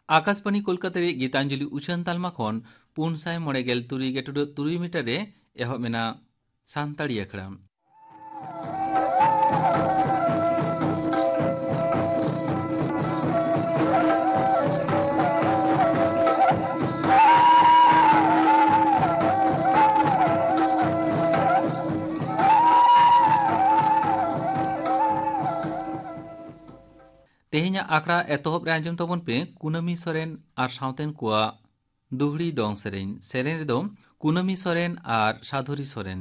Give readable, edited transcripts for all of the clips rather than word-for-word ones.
आकाशवाणी कोलकाता गीतांजलि उछन तालमा खन 493 मीटर रे एहब मेना सानताड़ी अखड़ा। तेहेኛ आखड़ा एतहब रे आंजम तबन पे कुनामी सोरेन आर सावतेन कुआ दुहड़ी दong सेरेन रेदो कुनामी सोरेन आर साधुरी सोरेन।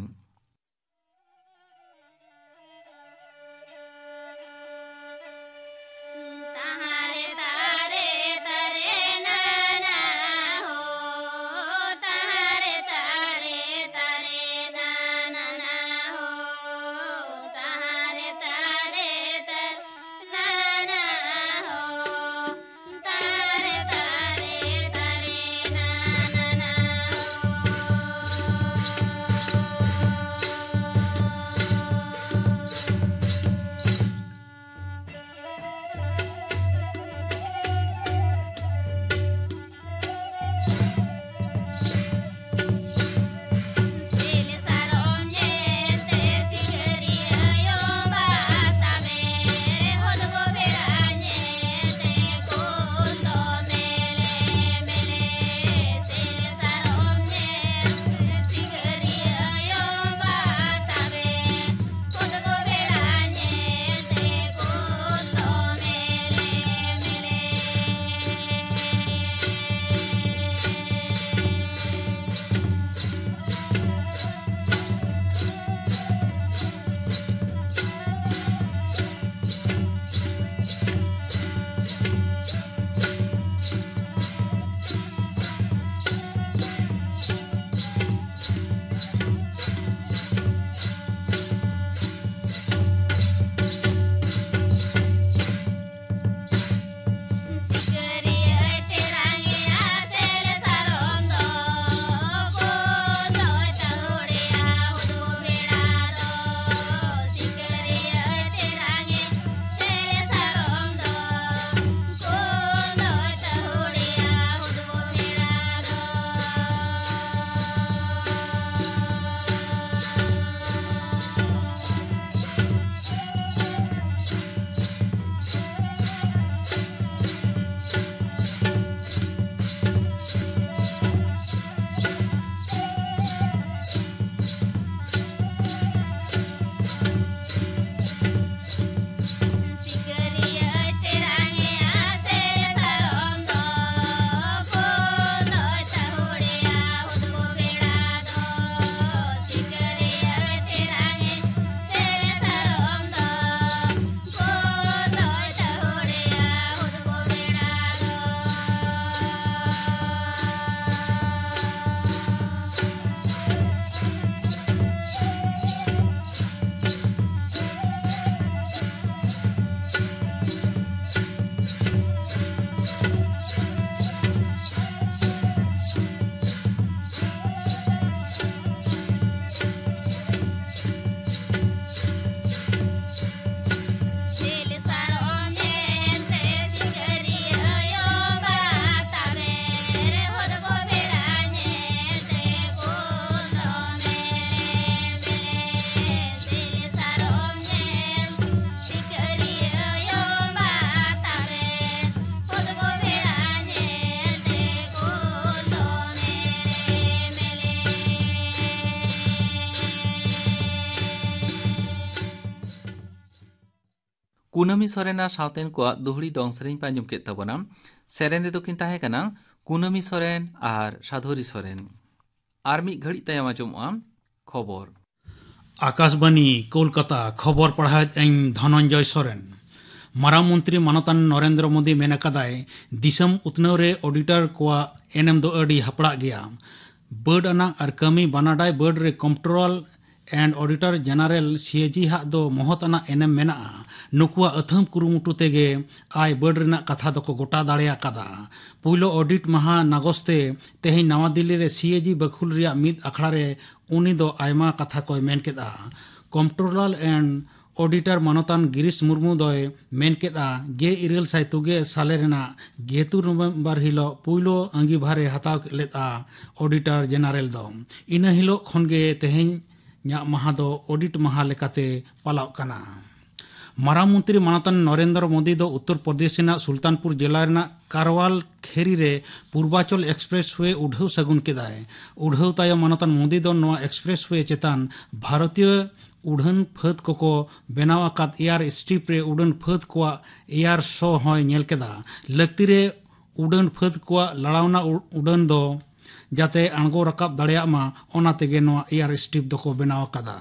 कुनामी सोरेना सावतेन को दुहड़ी दong सेरेन पे आंजम केद ताबोना। सेरेन रेदो किन ताहे कना कुनामी सोरेन आर साधुरी सोरेन। आर मिद घड़ी तायम आंजमोआ खबर। आकाशवाणी कोलकाता खबर पढ़ा धनंजय सोरेन। मारांग मंत्री मानतान नरेंद्र मोदी मेन अकादाय दिसम उतनाव रे ऑडिटर को एनएम दो अडी हपड़ा गया। बर्ड अना आर कमी बानाडाय बर्ड रे control and auditor general CAG हाक दो महत्वना एनेम मेना नुकुआ अथम कुरुमुटु तेगे आय बड़ रेना कथा दो को गोटा दाड़ेया कादा पुइलो ऑडिट महा नागस्ते तेहें नवा दिल्ली रे सीएजी बखुल रिया मिद अखड़ा रे उनी दो आयमा कथा को मेन केदा कंट्रोलर एंड ऑडिटर मानतान गिरीश मुर्मू दोय मेन केदा गे इरेल साय तुगे साले रेना गेतु नवंबर हिलो पुइलो अंगीभारे हताव लेदा ऑडिटर जनरल दो इन हिलो खनगे तेहें न्या महा दो ऑडिट महा लेकाते पालाव कना माराम मंत्री मानतान नरेंद्र मोदी दो उत्तर प्रदेश रेना सुल्तानपुर जिला रेना कारवाल खेरी रे पूर्वाचल एक्सप्रेसवे उढ़ाव सगुन केदाय उढ़ाव तायम मानतान मोदी दो नवा एक्सप्रेसवे चेतान भारतीय उड़न फद को बनाव आकाद एयर स्ट्रिप रे उड़न फद को एयर शो होय नेल केदा लक्ति रे उड़न फद को लड़ावना उड़न दो जाते अणगो रकाब दाड़ेया मा ओना तेगे नवा एयर स्ट्रिप दो बनाव आकादा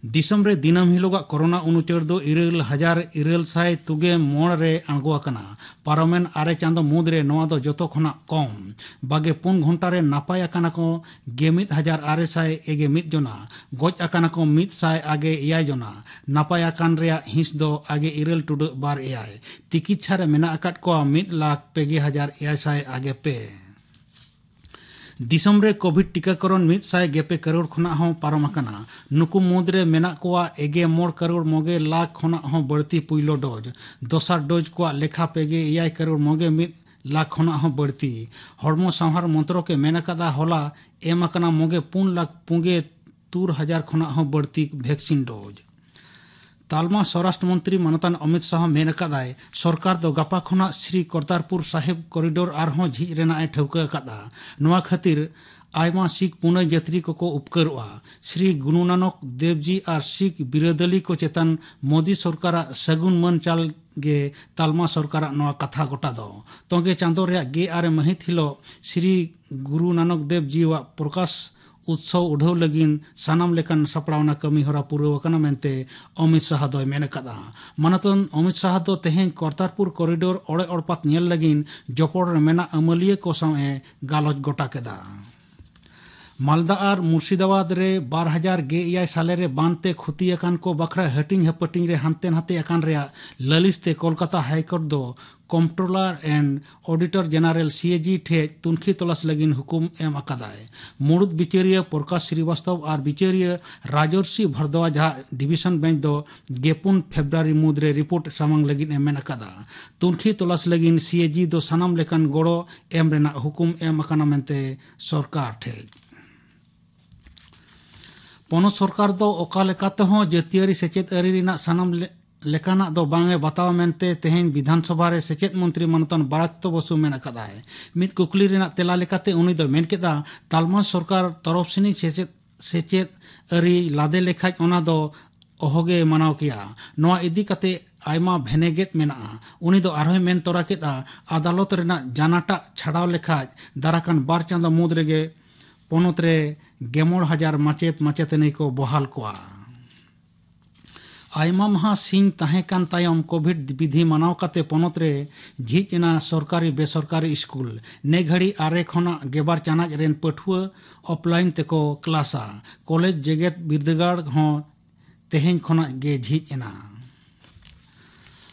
दिसम रे दिनम हिलोगा कोरोना अनुचर दो 9,000 तुगे मोड़ रे अणगो आकना पारमेन आरे चांदो मुद्रे नवा दो जतो खना कम बागे 4 घंटा रे नापाय आकना को 1,900 जना गज आकना को 100 आगे 6 जना नापाय आकान रे हिंस दो आगे 2.2 तिकिच्छा रे मेना आकाट को 1,50,600 आगे पे दिसम रे कोविड टीकाकरण 100 करोड़ खना हो पारम आकना नुकु मुद्रे मेना कोआ 1 करोड़ मोगे लाख खना हो बढ़ती पुइलो डोज दोसार डोज को लेखा पेगे 6 करोड़ मोगे 1 लाख खना हो बढ़ती हड़मो संहार मंत्रो के मेना कदा होला एम आकना मोगे 4 लाख पुगे 3,000 खना हो बढ़ती वैक्सीन डोज तालमा स्वराष्ट्र मंत्री मानतान अमित शाह मेन कादाय सरकार दो गपा खना श्री करतारपुर साहेब कॉरिडोर आरहों झिज रेना ठौका कादा नवा खातिर आयमा सिख पुनः यात्री को उपकरवा श्री गुरु नानक देवजी और सिख बिरादली को चेतन मोदी सरकार सगुन मन चाल गे तालमा सरकार नवा कथा गोटा दो तोगे चांदो रे गे आरे महित हिलो श्री गुरु नानक देवजी वा प्रकाश उत्सव उढ़ाव लगिन सानाम लेकन सपड़ावना कमी हरा पूर्वकना मेनते अमित शाह दो मेन कदा मानतन अमित शाह दो तेहें करतारपुर कॉरिडोर ओड़े ओड़पात नेल लगिन जपड़ मेना अमलिया को सामे गालोच गोटा केदा मालदा और मुर्शिदाबाद रे 2006 साले रे बांधते खुती अकान को बखरा हटिंग हपटिंग रे हानते नाते अकान रे ललिसते कोलकाता हाईकोर्ट दो controller and auditor general CAG ठे तुनखी तलाश लगिन हुकुम एम अकादाय मुड़ुद बिचारिया प्रकाश श्रीवास्तव और बिचारिया राजर्षि भरद्वाज डिवीजन बेंच दो 2 फेब्रुआरी मुद्रे रिपोर्ट सामांग लगिन एम अकादा तुनखी तलाश लगिन सीएजी दो सानाम लेकन गोड़ो एम रेना हुकुम एम अकाना मेनते सरकार ठे पनोत सरकार दो ओका लेकाते हो जतियारी सेचेत अरी रिना सानाम लेकाना दो बांगे बताव मेनते तेहें विधानसभा रे सेचेत मंत्री मानतान बारात बसु मेन अकादाय मित कुकली रिना तेला लेकाते उनी दो मेन केदा तालमा सरकार तरफ सिनी सेचेत अरी लादे लेखाज ओना दो ओहोगे मानाव किया नवा इदी कते आयमा भेनेगेत मेना उनी दो आरहोय मेन तोरा केदा अदालत रेना जानाटा छाड़ाव लेखाज दाराकान 2 चांदो मुद रेगे पनोत रे 11,000 माचेत माचेतनी को बहाल कोआ आयमा महा सिंह ताहें कान तायम कोविड विधि मानाव काते पनोत रे झिजना सरकारी बेसरकारी स्कूल ने घड़ी आरे खना 12 चानाच रेन पठुआ ऑफलाइन तेको क्लासा कॉलेज जेगेत बिरदगाड़ हों तेहें खना गे झिजना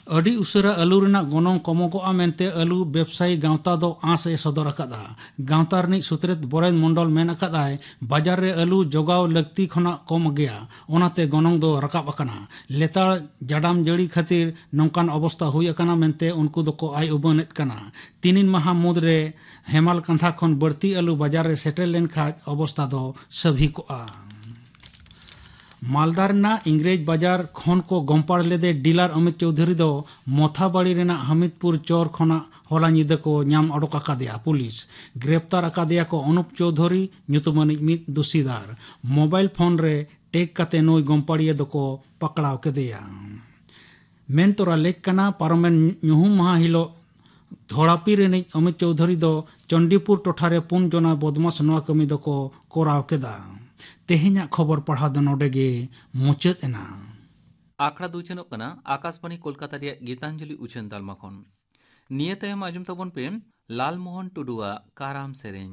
अड़ी उसरा आलू रेना गोनों कमोगोआ मेनते आलू व्यवसायी गांवता दो आस ए सदर अकादा गांवता रनी सुत्रेत बोरेन मंडल मेन अकादाय बाजार रे आलू जोगाव लगती खना कम गया ओनाते गोनों दो रकाब अकना लेतार जाडाम जड़ी खातिर नौकान अवस्था हुई अकना मेनते उनको दो को आय उबनेत कना 3 माह मुद्रे हेमाल कंथा खन बढ़ती आलू बाजार रे सेटल लेन खाज अवस्था दो सभी को आ मालदारना इंग्रेज बाजार खन को गम्पाड़ लेदे डीलर अमित चौधरी दो मोथाबाड़ी रेना हमीदपुर चौर खना होला निदा को नाम अडोक अकादेया पुलिस ग्रेप्तार अकादेया को अनुप चौधरी ᱧᱩᱛᱩᱢᱟᱱᱤᱡ मित दोषीदार मोबाइल फोन रे टेक काते नोई गम्पाड़िया दो पकड़ाव केदेया मेन तोरा लेक कना पारमेन ᱧᱩᱦᱩᱢ महा हिलो धोड़ापी रेनिज अमित चौधरी दो चंडीपुर टोठारे 4 जना बदमाश नवा कमी दो को कोराव केदा तेहेኛ खबर पढ़ा दो नोडेगे मुचाद एना आखड़ा दुचनो कना आकाशवाणी कोलकाता रे गीतांजलि उचन तालमा खन निये तायम आजम तबन पे Lalmohan टुडुआ काराम सेरेन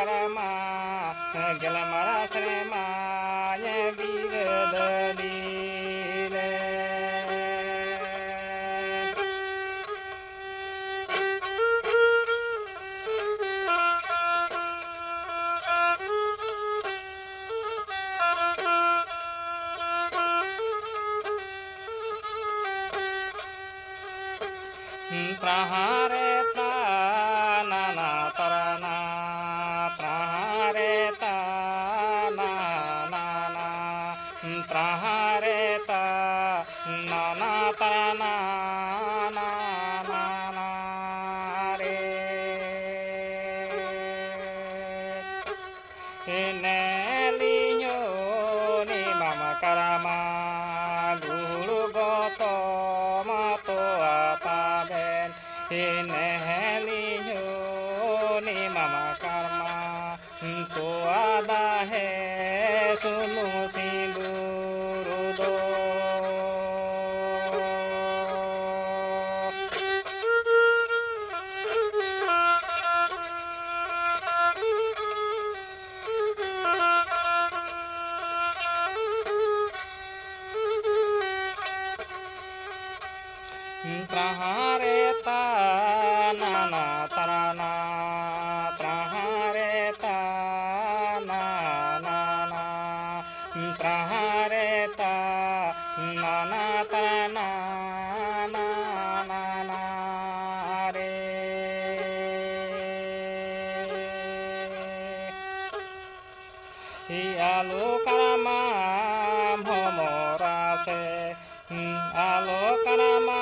karama gelamara srema ye biradali prahareta nana tarana prahareta nana prahareta nana tarana nana re eneliño ni mama karama guru goto mato apaben eneliño ni mama karma tu ada he sunu sindurudo prahareta nana tarana prahareta nana prahareta nana tarana nana re alu karama bhomorase alo karama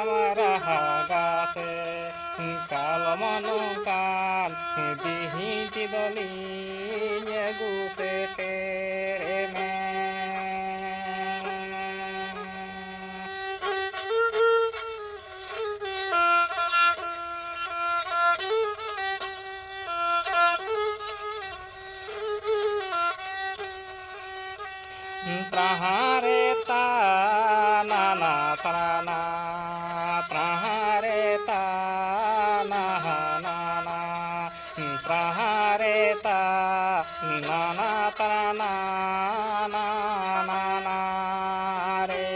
marahagase kalomonukan dihinti doli nyeguse tereme prahareta nana tarana prahareta nana prahareta nana tarana nana re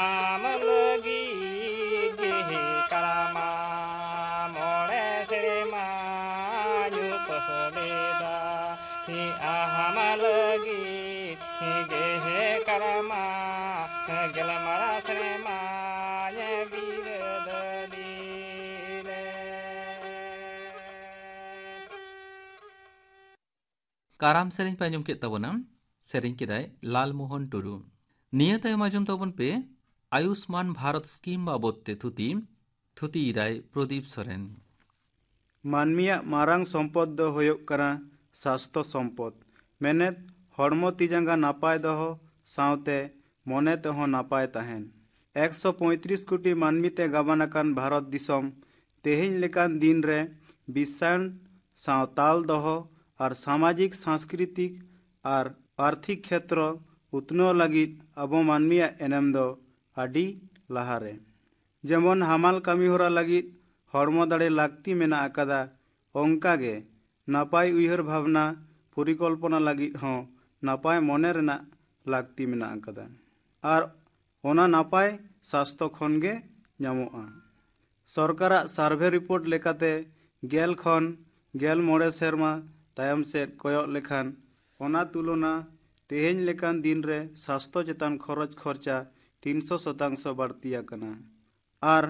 amalagi gehi karama more serema nyupaseda ahamalagi gehe karama gelamara srema ye biradali ᱠᱟᱨᱟᱢ ᱥᱮᱨᱮᱧ ᱯᱮ ᱟᱸᱡᱚᱢ ᱠᱮᱫ ᱛᱟᱵᱚᱱᱟ ᱥᱮᱨᱮᱧ ᱠᱮᱫᱟᱭ ᱞᱟᱞ ᱢᱳᱦᱚᱱ ᱴᱩᱰᱩ ᱱᱤᱭᱟᱹ ᱛᱟᱭᱚᱢ ᱟᱸᱡᱚᱢ ᱛᱟᱵᱚᱱ ᱯᱮ ᱟᱭᱩᱥᱢᱟᱱ ᱵᱷᱟᱨᱚᱛ ᱥᱠᱤᱢ ᱵᱟᱵᱚᱫ ᱛᱮ ᱛᱷᱩᱛᱤᱭᱮᱫᱟᱭ ᱯᱨᱚᱫᱤᱯ ᱥᱚᱨᱮᱱ ᱢᱟᱹᱱᱢᱤᱭᱟᱜ ᱢᱟᱨᱟᱝ ᱥᱚᱢᱯᱚᱫ ᱫᱚ ᱦᱩᱭᱩᱜ ᱠᱟᱱᱟ ᱥᱟᱥᱛᱚ ᱥᱚᱢᱯᱚᱫ ᱢᱮᱱᱮᱫ ᱦᱚᱲᱢᱚ ᱛᱤ ᱡᱟᱸᱜᱟ ᱱᱟᱯᱟᱭ ᱫᱚᱦᱚ ᱥᱟᱶᱛᱮ ᱢᱚᱱᱮ ᱛᱮᱦᱚᱸ ᱱᱟᱯᱟᱭ ᱛᱟᱦᱮᱱ 135 ᱠᱳᱴᱤ ᱢᱟᱹᱱᱢᱤ ᱛᱮ ᱜᱟᱵᱟᱱ ᱟᱠᱟᱱ ᱵᱷᱟᱨᱚᱛ ᱫᱤᱥᱚᱢ ᱛᱮᱦᱮᱧ ᱞᱮᱠᱟᱱ ᱫᱤᱱ ᱨᱮ ᱵᱤᱥᱥᱟᱭᱚᱱ ᱥᱟᱶ ᱛᱟᱞ ᱫᱚᱦᱚ ᱟᱨ ᱥᱟᱢᱟᱡᱤᱠ ᱥᱟᱝᱥᱠᱨᱤᱛᱤᱠ ᱟᱨ ᱟᱨᱛᱷᱤᱠ ᱠᱷᱮᱛᱨᱚ ᱩᱛᱱᱟᱹᱣ ᱞᱟᱹᱜᱤᱫ ᱟᱵᱚ ᱢᱟᱹᱱᱢᱤᱭᱟᱜ ᱮᱱᱮᱢ ᱫᱚ ᱟᱹᱰᱤ ᱞᱟᱦᱟᱨᱮ ᱡᱮᱢᱚᱱ ᱦᱟᱢᱟᱞ ᱠᱟᱹᱢᱤᱦᱚᱨᱟ ᱞᱟᱹᱜᱤᱫ ᱦᱚᱲᱢᱚ ᱫᱟᱲᱮ ᱞᱟᱹᱠᱛᱤ ᱢᱮᱱᱟᱜ ᱟᱠᱟᱫᱟ ᱚᱱᱠᱟᱜᱮ ᱱᱟᱯᱟᱭ ᱩᱭᱦᱟᱹᱨ ᱵᱷᱟᱵᱽᱱᱟ ᱯᱚᱨᱤᱠᱚᱞᱯᱚᱱᱟ ᱞᱟᱹᱜᱤᱫ ᱦᱚᱸ ᱱᱟᱯᱟᱭ ᱢᱚᱱᱮ ᱨᱮᱱᱟᱜ ᱞᱟᱹᱠᱛᱤ ᱢᱮᱱᱟᱜ ᱟᱠᱟᱫᱟ ᱟᱨ ᱚᱱᱟ ᱱᱟᱯᱟᱭ ᱥᱟᱥᱛᱚ ᱠᱷᱚᱱ ᱜᱮ ᱧᱟᱢᱚᱜᱼᱟ ᱥᱚᱨᱠᱟᱨᱟᱜ ᱥᱟᱨᱵᱷᱮ ᱨᱤᱯᱳᱨᱴ ᱞᱮᱠᱟᱛᱮ 10 ᱠᱷᱚᱱ 11 ᱥᱮᱨᱢᱟ ᱛᱟᱭᱚᱢ ᱥᱮᱫ ᱠᱚᱭᱚᱜ ᱞᱮᱠᱷᱟᱱ ᱚᱱᱟ ᱛᱩᱞᱚᱱᱟ ᱛᱮᱦᱮᱧ ᱞᱮᱠᱟᱱ ᱫᱤᱱ ᱨᱮ ᱥᱟᱥᱛᱚ ᱪᱮᱛᱟᱱ ᱠᱷᱚᱨᱚᱪ ᱠᱷᱚᱨᱪᱟ 300% ᱵᱟᱹᱲᱛᱤ ᱟᱠᱟᱱᱟ ᱟᱨ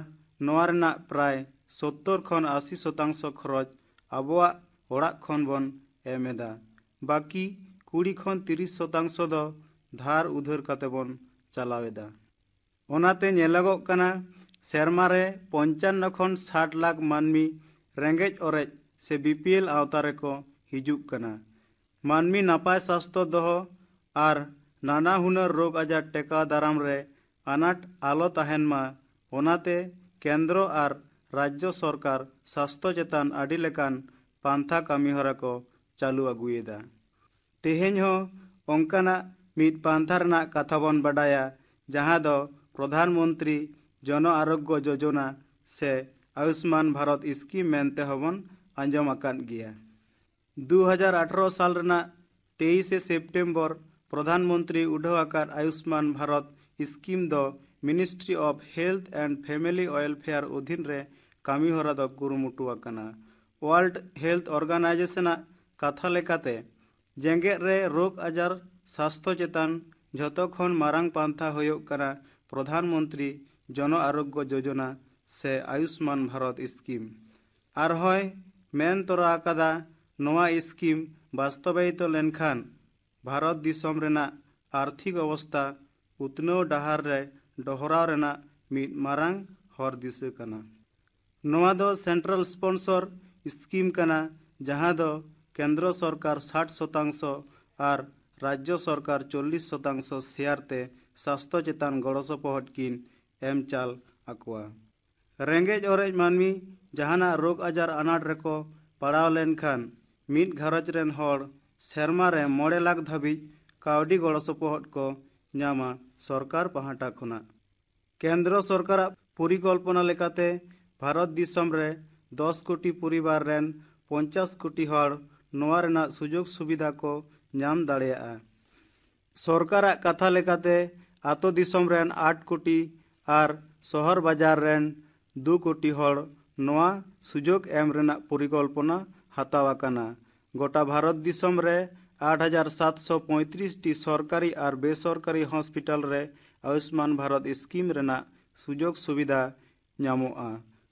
ᱱᱚᱣᱟ ᱨᱮᱱᱟᱜ ᱯᱨᱟᱭ 70 ᱠᱷᱚᱱ 80% ᱠᱷᱚᱨᱚᱪ ᱟᱵᱚᱣᱟᱜ ᱚᱲᱟᱜ ᱠᱷᱚᱱ ᱵᱚᱱ ᱮᱢ ᱮᱫᱟ ᱵᱟᱹᱠᱤ 20 ᱠᱷᱚᱱ 30% ᱫᱚ ᱫᱷᱟᱨ ᱩᱫᱷᱟᱹᱨ ᱠᱟᱛᱮ ᱵᱚᱱ ᱪᱟᱞᱟᱣ ᱮᱫᱟ ᱚᱱᱟᱛᱮ ᱧᱮᱞᱚᱜᱚᱜ ᱠᱟᱱᱟ ᱥᱮᱨᱢᱟ ᱨᱮ 55 ᱠᱷᱚᱱ 60 ᱞᱟᱠᱷ ᱢᱟᱹᱱᱢᱤ ᱨᱮᱸᱜᱮᱡ ᱚᱨᱮᱡ ᱥᱮ BPL ᱟᱣᱛᱟ ᱨᱮᱠᱚ ᱦᱤᱡᱩᱜ ᱠᱟᱱᱟ ᱢᱟᱹᱱᱢᱤ ᱱᱟᱯᱟᱭ ᱥᱟᱥᱛᱚ ᱫᱚᱦᱚ ᱟᱨ ᱱᱟᱱᱟ ᱦᱩᱱᱟᱹᱨ ᱨᱳᱜᱽ ᱟᱡᱟᱨ ᱴᱮᱠᱟᱣ ᱫᱟᱨᱟᱢ ᱨᱮ ᱟᱱᱟᱴ ᱟᱞᱚ ᱛᱟᱦᱮᱱ ᱢᱟ ᱚᱱᱟᱛᱮ ᱠᱮᱱᱫᱨᱚ ᱟᱨ ᱨᱟᱡᱽᱡᱚ ᱥᱚᱨᱠᱟর ᱥᱟᱥᱛᱚ ᱪᱮᱛᱟᱱ ᱟᱹᱰᱤ ᱞᱮᱠᱟᱱ ᱯᱟᱱᱛᱷᱟ ᱠᱟᱹᱢᱤᱦᱚᱨᱟ ᱠᱚ ᱪᱟᱹᱞᱩ ᱟᱹᱜᱩᱭᱮᱫᱟ ᱛᱮᱦᱮᱧ ᱦᱚᱸ ᱚᱱᱠᱟᱱᱟᱜ ᱢᱤᱫ ᱯᱟᱱᱛᱷᱟ ᱨᱮᱱᱟᱜ ᱠᱟᱛᱷᱟ ᱵᱚᱱ ᱵᱟᱰᱟᱭᱟ ᱡᱟᱦᱟᱸ ᱫᱚ ᱯᱨᱚᱫᱷᱟᱱ ᱢᱚᱱᱛᱨᱤ ᱡᱚᱱ ᱟᱨᱳᱜᱽᱜᱚ ᱡᱳᱡᱚᱱᱟ ᱥᱮ आयुष्मान भारत स्कीम मेनते हबन आंजम आकान गया। 2018 साल रेना 23 सेप्टेम्बर प्रधानमंत्री उठाव आकाद आयुष्मान भारत स्कीम दो ministry of health and family welfare अधीन रे कामी हरा दो कुरुमुटु आकाना। वर्ल्ड हेल्थ ऑर्गेनाइजेशन कथा लेकाते जेंगे रे रोग आजार स्वास्थ्य चेतान झतो खन मारांग पांथा होयोग कना प्रधानमंत्री जन आरोग्य योजना से आयुष्मान भारत स्कीम आर होय मेन तोरा आकादा नोआ स्कीम बास्तवायित लेनखान भारत दिसम रेना आर्थिक अवस्था उतनव डाहार रे डहराव रेना मिद मारांग हर दिशा कना। नोआ दो सेंट्रल स्पॉन्सर स्कीम कना जहां दो केंद्र सरकार 60% और राज्य सरकार 40% शेयर ते स्वास्थ्य चेतान गड़ो सपोहट किन एम चाल आकुआ। रेंगेज ओरेज मानमी जहाना रोग आजार अनाट रेको पड़ाव लेनखान मिद घरज रेन हर सेरमा रे 9 लाख धाबी कावडी गड़ो सपोहट को नामा सरकार पहाटा खुना। केंद्र सरकार परिकल्पना लेकाते भारत दिसम रे 10 कोटी परिवार रेन 50 कोटी हर नोआ रेना सुजोग सुविधा को नाम दाड़ेया। सरकार कथा लेकाते आतो दिसम रेन 8 कोटी और शहर बाजार रेन 2 कोटी हर नोआ सुजोग एम रेना परिकल्पना हतावाकाना। गोटा भारत दिसम रे 8735 टी सरकारी और बेसरकारी हॉस्पिटल रे आयुष्मान भारत स्कीम रेना सुजोग सुविधा नामोआ।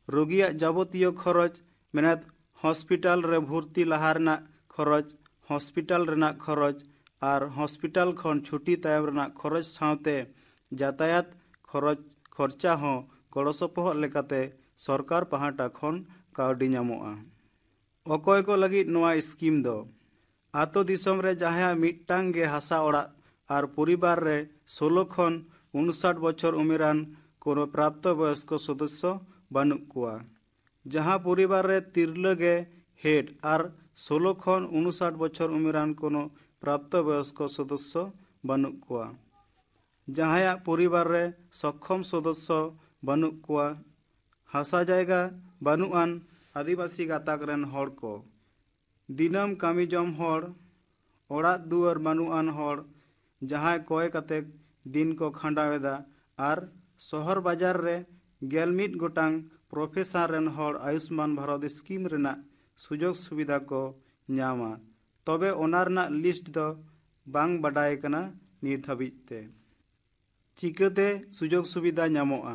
रोगिया जाबतीय खरच मेनत हॉस्पिटल रे भर्ती लहा रेना खरच, हॉस्पिटल रेना खरच और हॉस्पिटल खन छुट्टी तायम रेना खरच सावते यातायात खर्चा हों गड़ो सपोहट लेकाते सरकार पहाटा खन कावडी नामोआ। अकय को लगी नोआ स्कीम दो आतो दिसम रे जहां मिट्टांग गे हासा ओड़ा और परिवार रे 16 खन 59 बछर उमेरान कोनो प्राप्त वयस्क सदस्य बानुक कुआ। जहां परिवार रे तिरले गे हेड और 16 खन 59 बछर उमेरान कोनो प्राप्त वयस्क सदस्य बानुक कुआ। जहां परिवार रे सक्षम सदस्य बानुक कुआ। हासा जायगा बानुआन आदिवासी गाताक रेन हड़ को दिनम कामी जम हड़ ओड़ा दुआर बानुआन हड़ जहां कय कते दिन को खांडावेदा और शहर बाजार रे 11 गोटांग प्रोफेसर रेन हड़ आयुष्मान भारत स्कीम रेना सुजोग सुविधा को नामा। तबे ओना रेना लिस्ट दो बांग बाडाय कना नित हाबिते चिकाते सुजोग सुविधा नामोआ।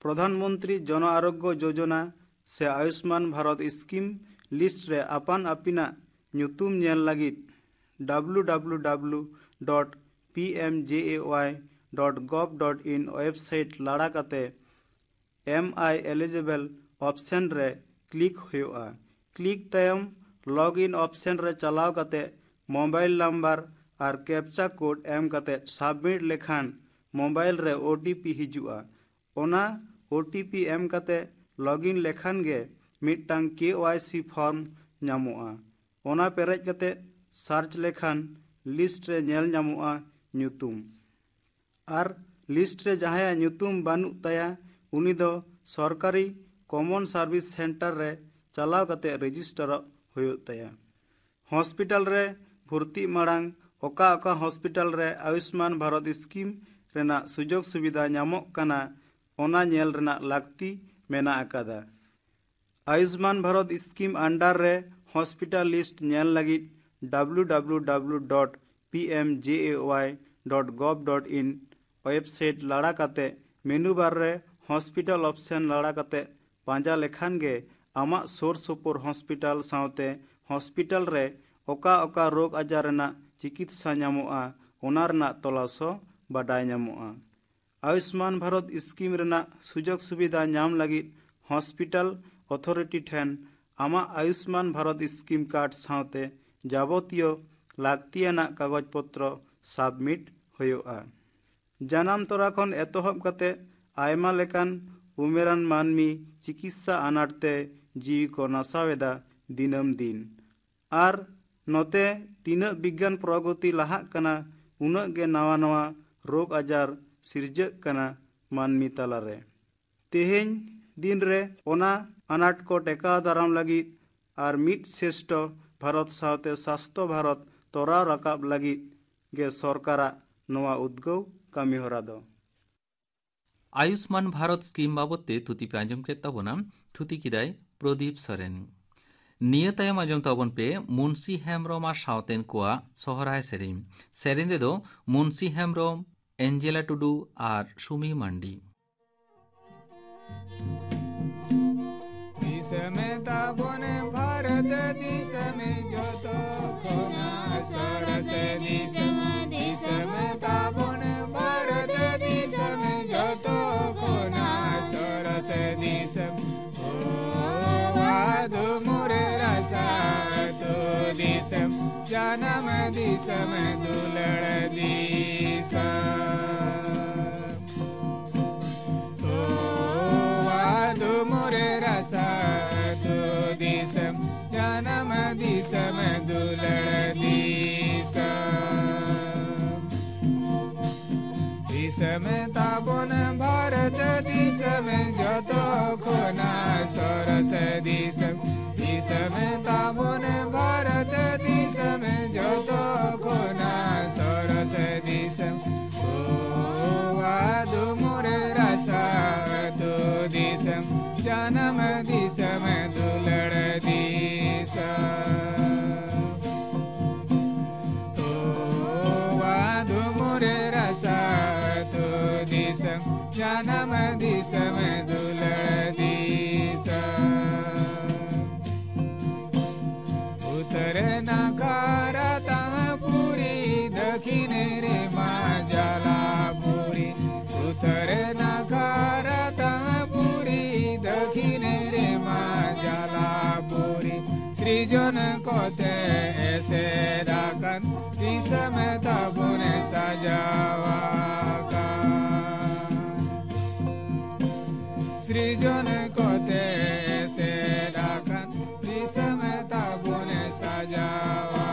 प्रधानमंत्री जन आरोग्य योजना से आयुष्मान भारत स्कीम लिस्ट रे आपान आपिना ᱧᱩᱛᱩᱢ ᱧᱮᱞ ᱞᱟᱹᱜᱤᱫ www.pmjay.gov.in वेबसाइट लाड़ा काते MI एलिजिबल ऑप्शन रे क्लिक हुआ। क्लिक तायम लॉग इन ऑप्शन रे चलाव काते मोबाइल नंबर और कैप्चा कोड एम काते सबमिट लेखान मोबाइल रे OTP हिजुआ। ओना OTP एम काते लॉगिन लेखान गे मिट्टांग KYC फॉर्म नामोआ। ओना पेरेज कते सार्च लेखान लिस्ट रे नेल नामोआ ᱧᱩᱛᱩᱢ और लिस्ट रे जहां ᱧᱩᱛᱩᱢ बानु ताया उनी दो सरकारी कॉमन सर्विस सेंटर रे चलाव कते रजिस्टर हुयो ताया। हॉस्पिटल रे भर्ती मांग ओका ओका हॉस्पिटल रे आयुष्मान भारत स्कीम रेना सुजोग सुविधा नामोग कना ओना नेल रेना लागती मेना आकादा। आयुष्मान भारत स्कीम अंडर रे हॉस्पिटल लिस्ट नेल लगित www.pmjay.gov.in वेबसाइट लाड़ा काते मेनू बार रे हॉस्पिटल ऑप्शन लाड़ा काते पांजा लेखान गे आमा सोर सुपुर हॉस्पिटल सावते हॉस्पिटल रे ओका ओका रोग आजार रेना चिकित्सा नामोआ ओना रेना तलाशो बाडाय नामोआ। आयुष्मान भारत स्कीम रेना सुजोग सुविधा नाम लगित हॉस्पिटल अथॉरिटी ठेन आमा आयुष्मान भारत स्कीम कार्ड सावते जाबतीय लागतियाना कागज पत्र सबमिट हुआ। जानाम तोरा खन एतहब कते आयमा लेकान उमेरान मानमी चिकित्सा अनाटते जीवी को नासावेदा दिनम दिन और नोते तीना विज्ञान प्रगति लाहाक कना उना गे नवा नवा रोग आजार सिरजक कना मानमी तलारे। तेहेन दिन रे ओना अनाट को टेका दाराम लगित आर मिट श्रेष्ठ भारत सावते स्वास्थ्य भारत तोरा रकाब लगित गे सरकारा नोआ उद्गव कामी हरा दो। आयुष्मान भारत स्कीम बाबते थुती पे आंजम के तबोना थुती किदाय प्रदीप सोरेन। निया तायम आंजम तबन पे मुंशी हेम्ब्रम आर सावतेन कोआ सोहराय सेरेन। सेरेन रे दो मुंशी हेम्ब्रम, एंजेला टुडू आर सुमी मांडी। में ताबोन भारत देश में जो तो खोना सरस देश में ताबोन भारत देश में जो तो खोना सरस देश ओ वादु मुरे रसा तो देश जन्म देश में दुलड़ देश ओ वादु मुरे रसा दिसम जन्म दिसम दुलड़ दिसम ताबोन भारत दिसम जतो खोना सरस दिसम ताबोन भारत दिसम जतो खोना सरस दिसम ओ वादु मोरे रसा तो दिसम जन्म दिसम दुलड़ तो वादु मोरे रसा तो दिसम जन्म दिसम दुलड़ उत्तर नकारा पूरी दक्षिण रे माजलापुरी उत्तर नकारा पूरी दक्षिण रे माजलापुरी सृजन कोते ऐसे डाकन दिसम ताबुन सजावा सृजन कोते ऐसे डाकन दिसम ताबुन सजावा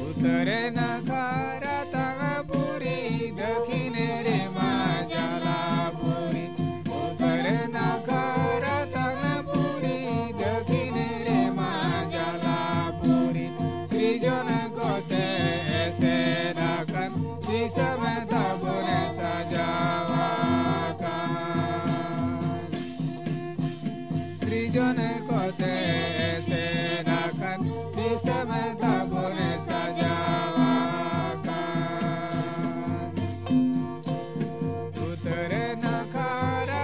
उत्तर नकारा पूरी दक्षिण रे माजलापुरी उत्तर नकारा पूरी दक्षिण रे माजलापुरी सृजन कोते ऐसे डाकन दिसम ताबुन सजावा सृजन कोते ऐसे डाकन दिसम ताबुन सजावा उत्तर नकारा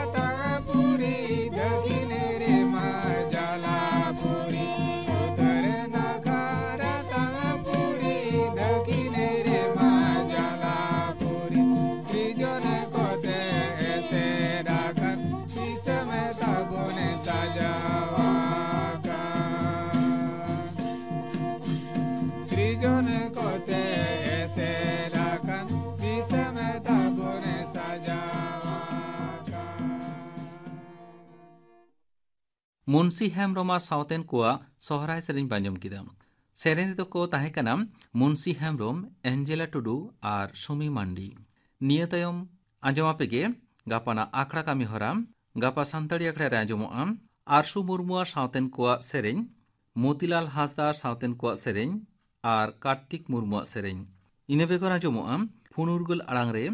पूरी दक्षिण रे माजलापुरी उत्तर नकारा पूरी दक्षिण रे माजलापुरी सृजन कोते ऐसे डाकन दिसम ताबुन सजावा सृजन कोते ऐसे डाकन दिसम ताबुन सजावा मुंशी हेम्ब्रम सावतेन कोआ सोहराय सेरेन पांजम किदा। सेरेन रे को ताहे कना मुंशी हेम्ब्रम, एंजेला टुडू आर सुमी मांडी। निया तायम आंजम आपेगे गापाना आखड़ा कामी हरा गापा सान्ताड़ी आखड़ा रे आंजमोआ आरसु मुर्मुआ सावतेन कोआ सेरेन, मोतीलाल हासदा सावतेन कोआ सेरेन आर कार्तिक मुर्मुआ सेरेन। इना बेगर आंजमोआ फुनुरगुल आड़ांग रे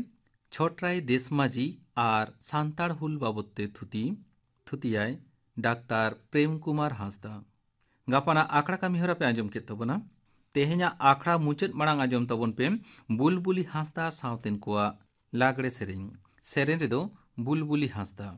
छोटराय देशमाजी आर सान्ताड़ हुल बाबते थुतियाय डाक्तार प्रेम कुमार हासदा। गापाना आखड़ा कामी हरा पे आंजम केत तबना तेहेኛ आखड़ा मुचाद माड़ांग आंजम तबन पे बुलबुली हासदा सावतेन कोआ लागड़े सेरेन। सेरेन रे दो बुलबुली हासदा।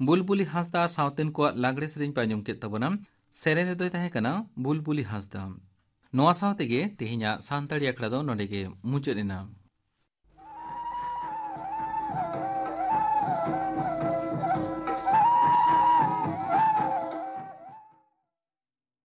बुलबुली हांसदा सावतेन को लागड़े सेरेñ पे आंजम केद ताबोना सेरेñ रेदोय ताहें कना बुलबुली हांसदा। नोआ साव तेगे तेहेñाᱜ सानताड़ी आखड़ा दो नोंडे गे मुचाद एना।